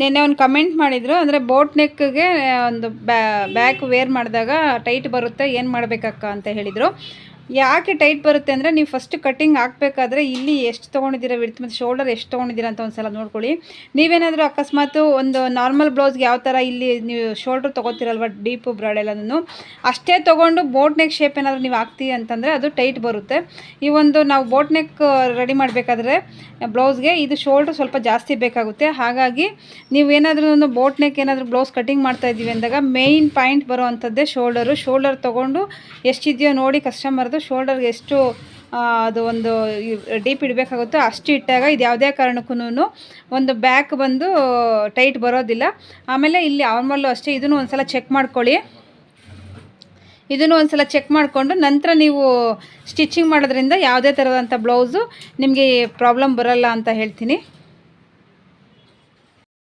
ನೆನ್ನೆ ಒಂದು ಕಮೆಂಟ್ ಮಾಡಿದರು, ಅಂದರೆ ಬೋಟ್ ನೆಕ್ಗೆ ಒಂದು ಬ್ಯಾಕ್ ವೇರ್ ಮಾಡಿದಾಗ ಟೈಟ್ ಬರುತ್ತೆ, ಏನು ಮಾಡಬೇಕಕ್ಕ ಅಂತ ಹೇಳಿದರು. ಯಾಕೆ ಟೈಟ್ ಬರುತ್ತೆ ಅಂದರೆ, ನೀವು ಫಸ್ಟ್ ಕಟ್ಟಿಂಗ್ ಹಾಕಬೇಕಾದ್ರೆ ಇಲ್ಲಿ ಎಷ್ಟು ತೊಗೊಂಡಿದ್ದೀರಾ ವಿಡ್ತ್ ಮತ್ತು ಶೋಲ್ಡರ್ ಎಷ್ಟು ತೊಗೊಂಡಿದ್ದೀರಾ ಅಂತ ಒಂದು ಸಲ ನೋಡ್ಕೊಳ್ಳಿ. ನೀವೇನಾದರೂ ಅಕಸ್ಮಾತ್ ಒಂದು ನಾರ್ಮಲ್ ಬ್ಲೌಸ್ಗೆ ಯಾವ ಥರ ಇಲ್ಲಿ ನೀವು ಶೋಲ್ಡ್ರ್ ತೊಗೋತೀರಲ್ವ ಡೀಪು ಬ್ರಾಡ್ ಎಲ್ಲನೂ ಅಷ್ಟೇ ತೊಗೊಂಡು ಬೋಟ್ ನೆಕ್ ಶೇಪ್ ಏನಾದರೂ ನೀವು ಹಾಕ್ತೀವಿ ಅಂತಂದರೆ ಅದು ಟೈಟ್ ಬರುತ್ತೆ. ಈ ಒಂದು ನಾವು ಬೋಟ್ ನೆಕ್ ರೆಡಿ ಮಾಡಬೇಕಾದ್ರೆ ಬ್ಲೌಸ್ಗೆ ಇದು ಶೋಲ್ಡ್ರ್ ಸ್ವಲ್ಪ ಜಾಸ್ತಿ ಬೇಕಾಗುತ್ತೆ. ಹಾಗಾಗಿ ನೀವು ಏನಾದರೂ ಒಂದು ಬೋಟ್ ನೆಕ್ ಏನಾದರೂ ಬ್ಲೌಸ್ ಕಟ್ಟಿಂಗ್ ಮಾಡ್ತಾಯಿದ್ದೀವಿ ಅಂದಾಗ ಮೇಯ್ನ್ ಪಾಯಿಂಟ್ ಬರೋ ಅಂಥದ್ದೇ ಶೋಲ್ಡರ್ ತೊಗೊಂಡು ಎಷ್ಟಿದೆಯೋ ನೋಡಿ ಕಸ್ಟಮರ್ದು ಶೋಲ್ಡರ್ಗೆ ಎಷ್ಟು ಅದು ಒಂದು ಡೀಪ್ ಇಡಬೇಕಾಗುತ್ತೋ ಅಷ್ಟು ಇಟ್ಟಾಗ ಇದು ಯಾವುದೇ ಕಾರಣಕ್ಕೂ ಒಂದು ಬ್ಯಾಕ್ ಬಂದು ಟೈಟ್ ಬರೋದಿಲ್ಲ. ಆಮೇಲೆ ಇಲ್ಲಿ ನಾರ್ಮಲ್ಲು ಅಷ್ಟೇ, ಇದನ್ನು ಒಂದು ಸಲ ಚೆಕ್ ಮಾಡ್ಕೊಳ್ಳಿ. ಇದನ್ನು ಒಂದು ಸಲ ಚೆಕ್ ಮಾಡಿಕೊಂಡು ನಂತರ ನೀವು ಸ್ಟಿಚಿಂಗ್ ಮಾಡೋದ್ರಿಂದ ಯಾವುದೇ ಥರದಂಥ ಬ್ಲೌಸು ನಿಮಗೆ ಪ್ರಾಬ್ಲಮ್ ಬರೋಲ್ಲ ಅಂತ ಹೇಳ್ತೀನಿ.